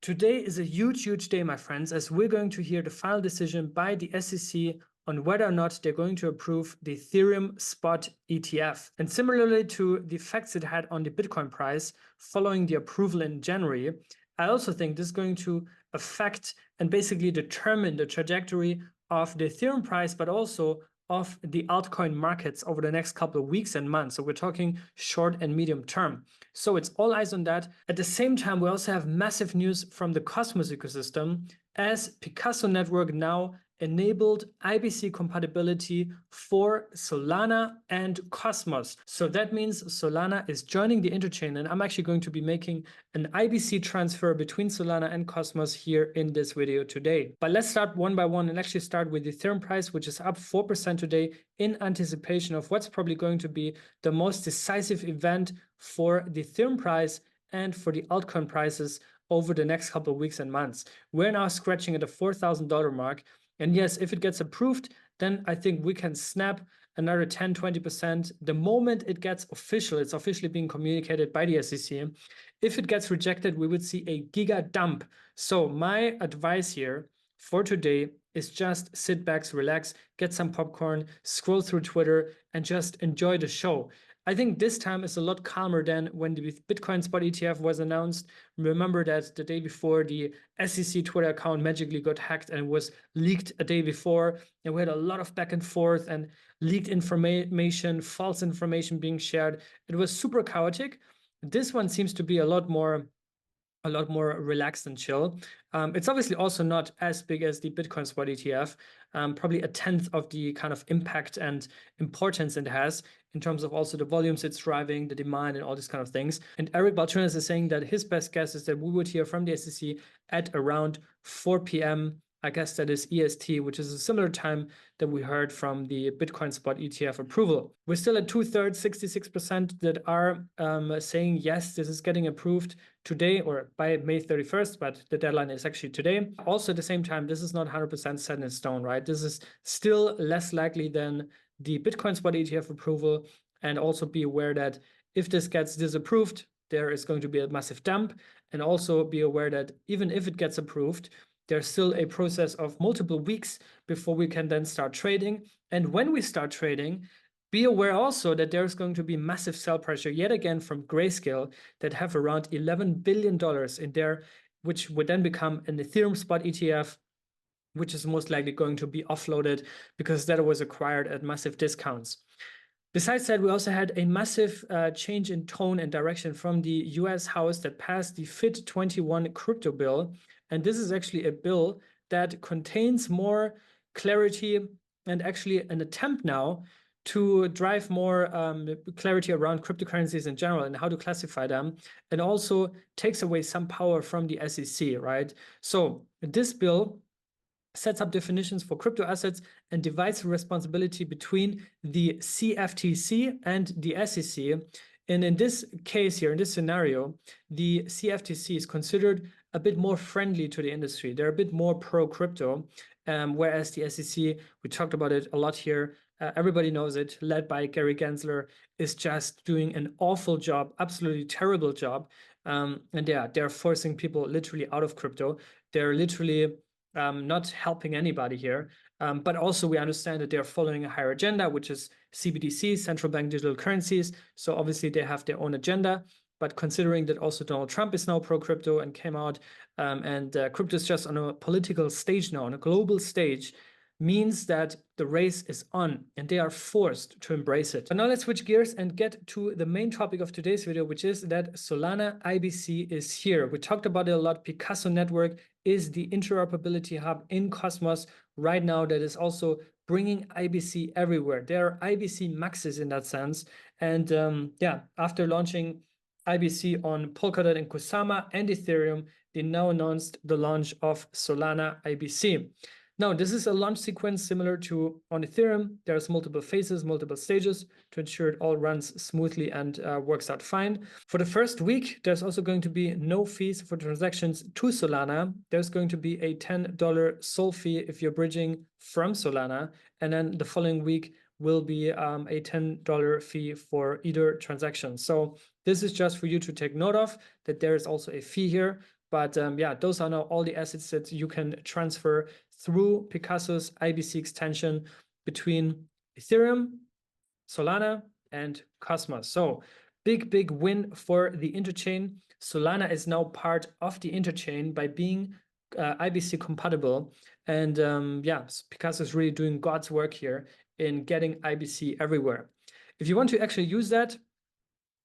Today is a huge day, my friends, as we're going to hear the final decision by the SEC on whether or not they're going to approve the Ethereum spot ETF. And similarly to the effects it had on the Bitcoin price following the approval in January, I also think this is going to affect and basically determine the trajectory of the Ethereum price, but also of the altcoin markets over the next couple of weeks and months. So we're talking short and medium term. So it's all eyes on that. At the same time, we also have massive news from the Cosmos ecosystem, as Picasso network now enabled IBC compatibility for Solana and Cosmos. So that means Solana is joining the interchain, and I'm actually going to be making an IBC transfer between Solana and Cosmos here in this video today. But let's start one by one and actually start with the Ethereum price, which is up 4% today in anticipation of what's probably going to be the most decisive event for the Ethereum price and for the altcoin prices over the next couple of weeks and months. We're now scratching at the $4,000 mark. And yes, if it gets approved, then I think we can snap another 10–20% the moment it gets official. It's officially being communicated by the SEC. If it gets rejected, we would see a giga dump. So my advice here for today is just sit back, relax, get some popcorn, scroll through Twitter, and just enjoy the show. I think this time is a lot calmer than when the Bitcoin spot ETF was announced. Remember that the day before, the SEC Twitter account magically got hacked and was leaked a day before. And we had a lot of back and forth and leaked information, false information being shared. It was super chaotic. This one seems to be a lot more relaxed and chill. It's obviously also not as big as the Bitcoin spot ETF, probably a tenth of the kind of impact and importance it has in terms of also the volumes it's driving, the demand, and all these kind of things. And Eric Balchunas is saying that his best guess is that we would hear from the SEC at around 4 p.m. I guess that is EST, which is a similar time that we heard from the Bitcoin spot ETF approval. We're still at 2/3, 66% that are saying, yes, this is getting approved today or by May 31st, but the deadline is actually today. Also, at the same time, this is not 100% set in stone, right? This is still less likely than the Bitcoin spot ETF approval. And also be aware that if this gets disapproved, there is going to be a massive dump. And also be aware that even if it gets approved, there's still a process of multiple weeks before we can then start trading. And when we start trading, be aware also that there's going to be massive sell pressure yet again from Grayscale that have around $11 billion in there, which would then become an Ethereum spot ETF, which is most likely going to be offloaded because that was acquired at massive discounts. Besides that, we also had a massive change in tone and direction from the US House that passed the FIT21 crypto bill. And this is actually a bill that contains more clarity and actually an attempt now to drive more clarity around cryptocurrencies in general and how to classify them, and also takes away some power from the SEC, right? So this bill sets up definitions for crypto assets and divides the responsibility between the CFTC and the SEC. And in this case here, in this scenario, the CFTC is considered a bit more friendly to the industry. They're a bit more pro-crypto, whereas the SEC, we talked about it a lot here, everybody knows it, led by Gary Gensler, is just doing an awful job, absolutely terrible job. And yeah, they're forcing people literally out of crypto. They're literally not helping anybody here. But also we understand that they're following a higher agenda, which is CBDC, central bank digital currencies. So obviously they have their own agenda. But considering that also Donald Trump is now pro-crypto and came out, and crypto is just on a political stage now, on a global stage, means that the race is on and they are forced to embrace it. But now let's switch gears and get to the main topic of today's video, which is that Solana IBC is here. We talked about it a lot. Picasso network is the interoperability hub in Cosmos right now that is also bringing IBC everywhere. There are IBC maxes in that sense. And yeah, after launching IBC on Polkadot and Kusama and Ethereum, they now announced the launch of Solana IBC. Now, this is a launch sequence similar to on Ethereum. There's multiple phases, multiple stages to ensure it all runs smoothly and works out fine. For the first week, there's also going to be no fees for transactions to Solana. There's going to be a $10 Sol fee if you're bridging from Solana. And then the following week will be a $10 fee for either transaction. So this is just for you to take note of, that there is also a fee here. But yeah, those are now all the assets that you can transfer through Picasso's IBC extension between Ethereum, Solana, and Cosmos. So big win for the interchain. Solana is now part of the interchain by being IBC compatible. And yeah, Picasso is really doing God's work here in getting IBC everywhere. If you want to actually use that,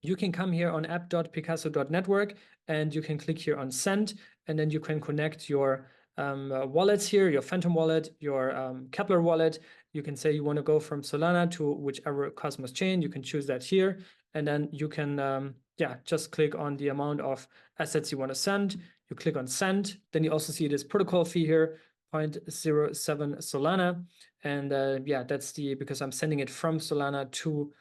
you can come here on app.picasso.network and you can click here on send, and then you can connect your wallets here, your Phantom wallet, your Kepler wallet. You can say you want to go from Solana to whichever Cosmos chain. You can choose that here, and then you can yeah, just click on the amount of assets you want to send. You click on send. Then you also see this protocol fee here, 0.07 Solana. And yeah, that's because I'm sending it from Solana to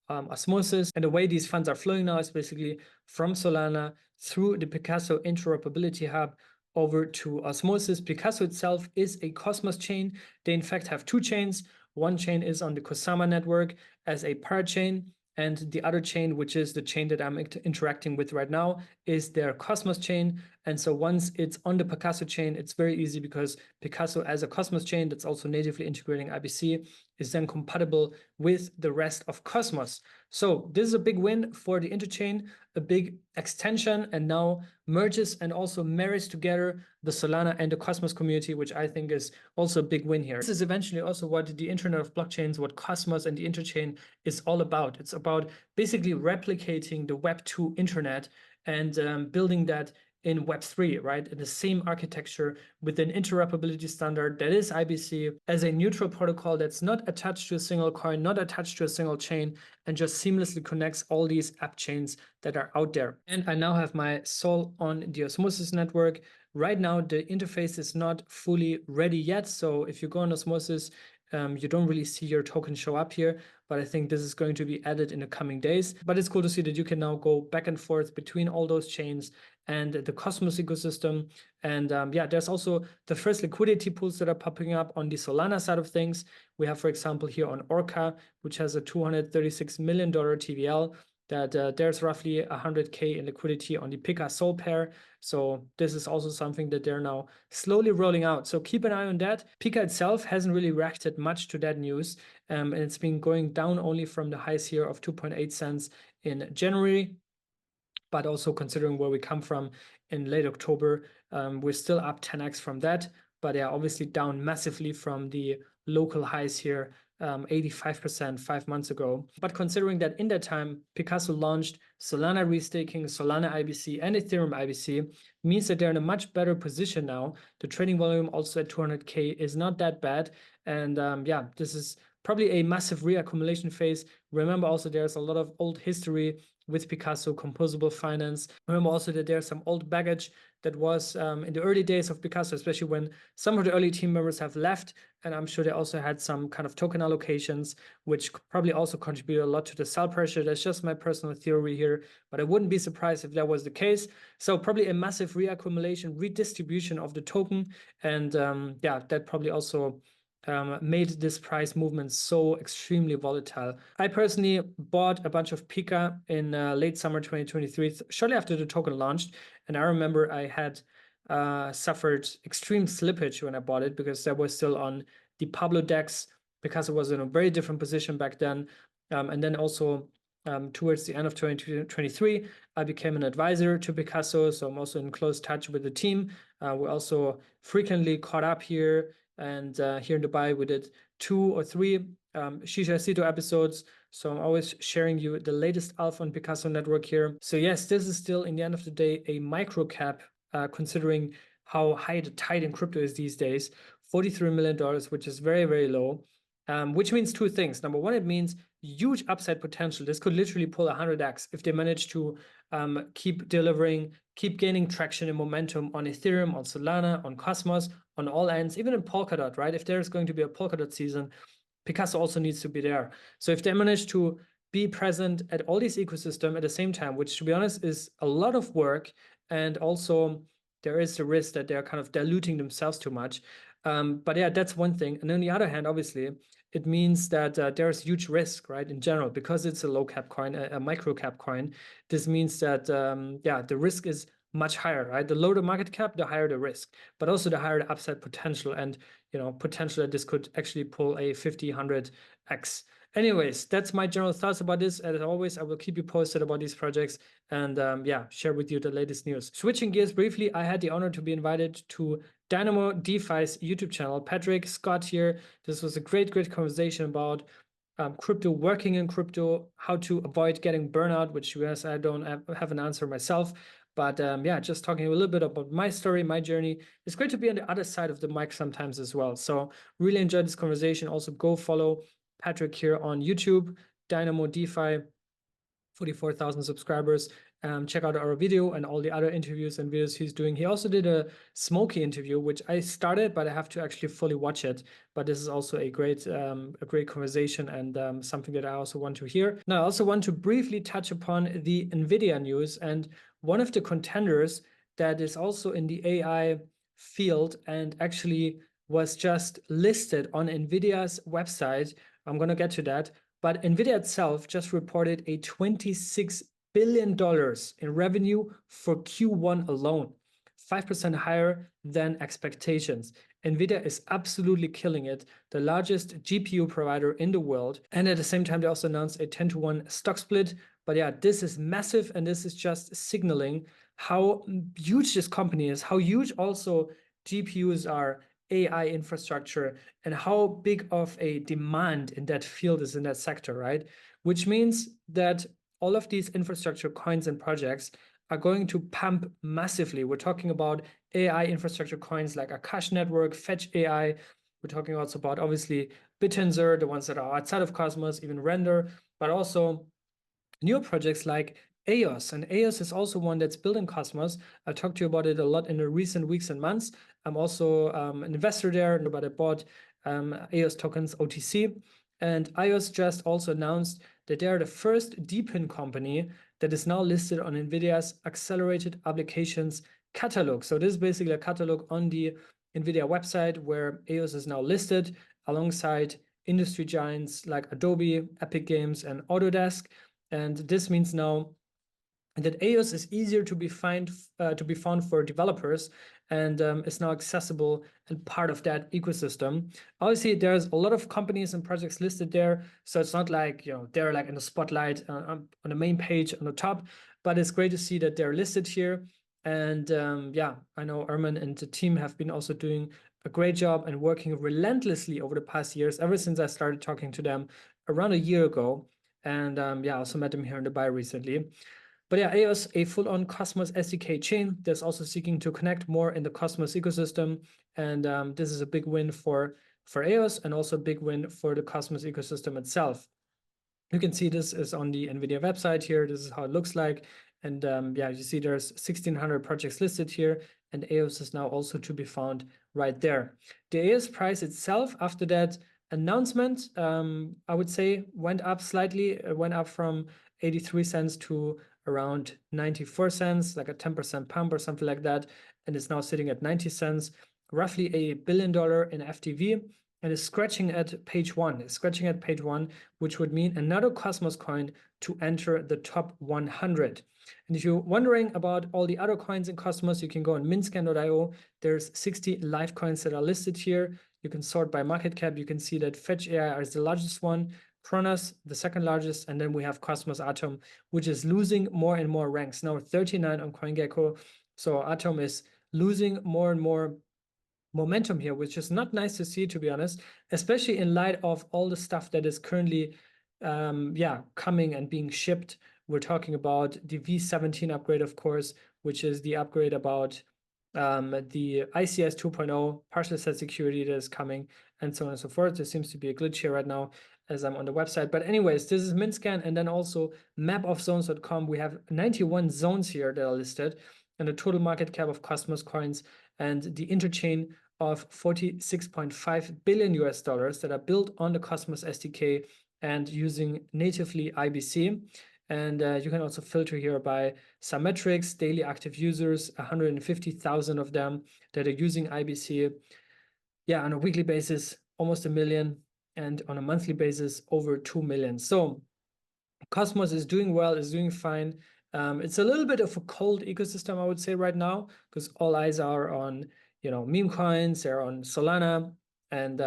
osmosis. And the way these funds are flowing now is basically from Solana through the Picasso interoperability hub over to osmosis. Picasso itself is a Cosmos chain. They in fact have two chains. One chain is on the Kusama network as a parachain, and the other chain, which is the chain that I'm interacting with right now, is their Cosmos chain. And so once it's on the Picasso chain, it's very easy because Picasso as a Cosmos chain that's also natively integrating IBC is then compatible with the rest of Cosmos. So this is a big win for the interchain, a big extension, and now merges and also marries together the Solana and the Cosmos community, which I think is also a big win here. This is eventually also what the Internet of Blockchains, what Cosmos and the interchain is all about. It's about basically replicating the Web2 internet and building that in Web3, right? In the same architecture with an interoperability standard that is IBC as a neutral protocol that's not attached to a single coin, not attached to a single chain, and just seamlessly connects all these app chains that are out there. And I now have my Sol on the Osmosis network. Right now, the interface is not fully ready yet. So if you go on Osmosis, you don't really see your token show up here, but I think this is going to be added in the coming days. But it's cool to see that you can now go back and forth between all those chains and the Cosmos ecosystem. And yeah, there's also the first liquidity pools that are popping up on the Solana side of things. We have, for example, here on Orca, which has a $236 million TVL, that there's roughly 100K in liquidity on the PICA Sol pair. So this is also something that they're now slowly rolling out. So keep an eye on that. PICA itself hasn't really reacted much to that news. And it's been going down only from the highs here of 2.8 cents in January. But also considering where we come from in late October, we're still up 10x from that. But yeah, obviously down massively from the local highs here, 85% 5 months ago. But considering that in that time, Picasso launched Solana restaking, Solana IBC, and Ethereum IBC, means that they're in a much better position now. The trading volume also at 200K is not that bad. And yeah, this is probably a massive reaccumulation phase. Remember also there's a lot of old history with Picasso, composable finance. Remember also that there's some old baggage that was in the early days of Picasso, especially when some of the early team members have left. And I'm sure they also had some kind of token allocations, which probably also contributed a lot to the sell pressure. That's just my personal theory here, but I wouldn't be surprised if that was the case. So probably a massive reaccumulation, redistribution of the token. And yeah, that probably also made this price movement so extremely volatile. I personally bought a bunch of PICA in late summer 2023, shortly after the token launched. And I remember I had suffered extreme slippage when I bought it because that was still on the Pablo DEX, because it was in a very different position back then. And then also towards the end of 2023, I became an advisor to Picasso. So I'm also in close touch with the team. We're also frequently caught up here. And here in Dubai, we did 2 or 3 Shisha Sito episodes. So I'm always sharing you the latest alpha on Picasso network here. So yes, this is still, in the end of the day, a micro cap, considering how high the tide in crypto is these days, $43 million, which is very, very low. Which means 2 things. Number one, it means huge upside potential. This could literally pull 100x if they manage to keep delivering, keep gaining traction and momentum on Ethereum, on Solana, on Cosmos, on all ends, even in Polkadot, right? If there's going to be a Polkadot season, Picasso also needs to be there. So if they manage to be present at all these ecosystems at the same time, which to be honest is a lot of work, and also there is the risk that they're kind of diluting themselves too much. But yeah, that's one thing. And on the other hand, obviously, it means that there's huge risk, right? In general, because it's a low cap coin, a micro cap coin. This means that, yeah, the risk is much higher, right? The lower the market cap, the higher the risk, but also the higher the upside potential, and potential that this could actually pull a 50, 100x. Anyways, that's my general thoughts about this. As always, I will keep you posted about these projects and yeah, share with you the latest news. Switching gears briefly, I had the honor to be invited to Dynamo DeFi's YouTube channel. Patrick, Scott here. This was a great conversation about crypto, working in crypto, how to avoid getting burnout, which yes, I don't have an answer myself. But yeah, just talking a little bit about my story, my journey. It's great to be on the other side of the mic sometimes as well. So really enjoyed this conversation. Also go follow Patrick here on YouTube, Dynamo DeFi, 44,000 subscribers. Check out our video and all the other interviews and videos he's doing. He also did a Smokey interview, which I started, but I have to actually fully watch it. But this is also a great conversation and something that I also want to hear. Now, I also want to briefly touch upon the Nvidia news, and one of the contenders that is also in the AI field and actually was just listed on Nvidia's website. I'm going to get to that. But Nvidia itself just reported a $26 billion in revenue for Q1 alone, 5% higher than expectations. Nvidia is absolutely killing it, the largest GPU provider in the world. And at the same time, they also announced a 10-to-1 stock split. But yeah, this is massive, and this is just signaling how huge this company is, how huge also GPUs are, AI infrastructure, and how big of a demand in that field is in that sector, right? Which means that all of these infrastructure coins and projects are going to pump massively. We're talking about AI infrastructure coins like Akash Network, Fetch AI. We're talking also about obviously Bittensor, the ones that are outside of Cosmos, even Render, but also new projects like AIOZ, and AIOZ is also one that's building Cosmos. I've talked to you about it a lot in the recent weeks and months. I'm also an investor there, but I bought AIOZ tokens OTC, and AIOZ just also announced that they are the first DePIN company that is now listed on NVIDIA's Accelerated Applications catalog. So this is basically a catalog on the NVIDIA website where AIOZ is now listed alongside industry giants like Adobe, Epic Games, and Autodesk. And this means now that AIOZ is easier to be found for developers, and is now accessible and part of that ecosystem. Obviously, there's a lot of companies and projects listed there, so it's not like they're like in the spotlight on the main page on the top. But it's great to see that they're listed here. And yeah, I know Erman and the team have been also doing a great job and working relentlessly over the past years, ever since I started talking to them around a year ago. And yeah, I also met them here in Dubai recently. But yeah, AIOZ, a full-on Cosmos SDK chain that's also seeking to connect more in the Cosmos ecosystem. And this is a big win for AIOZ, and also a big win for the Cosmos ecosystem itself. You can see this is on the NVIDIA website here. This is how it looks like. And yeah, you see there's 1,600 projects listed here, and AIOZ is now also to be found right there. The AIOZ price itself after that announcement, I would say went up slightly. It went up from 83 cents to around 94 cents, like a 10% pump or something like that. And it's now sitting at 90 cents, roughly $1 billion in FTV, and is scratching at page one. It's scratching at page one, which would mean another Cosmos coin to enter the top 100. And if you're wondering about all the other coins in Cosmos, you can go on mintscan.io. There's 60 live coins that are listed here. You can sort by market cap. You can see that Fetch AI is the largest one, Kronos, the second largest, and then we have Cosmos Atom, which is losing more and more ranks. Now 39 on CoinGecko. So Atom is losing more and more momentum here, which is not nice to see, to be honest, especially in light of all the stuff that is currently coming and being shipped. We're talking about the V17 upgrade, of course, which is the upgrade about the ICS 2.0 partial set security that is coming, and so on and so forth. There seems to be a glitch here right now as I'm on the website. But anyways, this is Mintscan, and then also mapofzones.com. We have 91 zones here that are listed, and the total market cap of Cosmos coins and the interchain of $46.5 billion that are built on the Cosmos SDK and using natively IBC. And you can also filter here by some metrics, daily active users, 150,000 of them that are using IBC. Yeah, on a weekly basis, almost 1 million, and on a monthly basis, over 2 million. So Cosmos is doing well, is doing fine. It's a little bit of a cold ecosystem, I would say, right now, because all eyes are on, meme coins, they're on Solana, and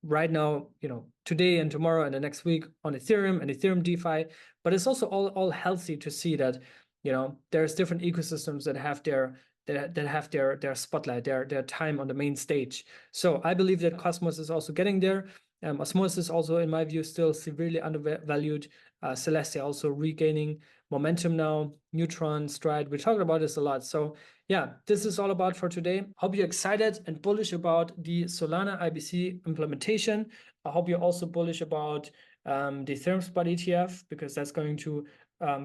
right now, today and tomorrow and the next week on Ethereum and Ethereum DeFi. But it's also all healthy to see that, there's different ecosystems that have their spotlight, their time on the main stage. So I believe that Cosmos is also getting there. Osmosis also, in my view, still severely undervalued. Celestia also regaining momentum now. Neutron, Stride, we talked about this a lot. So yeah, this is all about for today. Hope you're excited and bullish about the Solana IBC implementation. I hope you're also bullish about the Ethereum spot ETF, because that's going to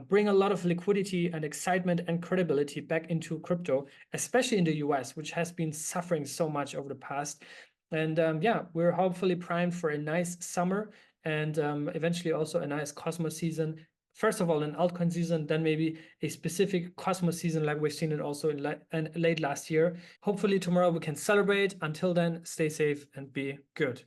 bring a lot of liquidity and excitement and credibility back into crypto, especially in the US, which has been suffering so much over the past. And yeah, we're hopefully primed for a nice summer and eventually also a nice Cosmos season. First of all, an altcoin season, then maybe a specific Cosmos season like we've seen it also in late last year. Hopefully tomorrow we can celebrate. Until then, stay safe and be good.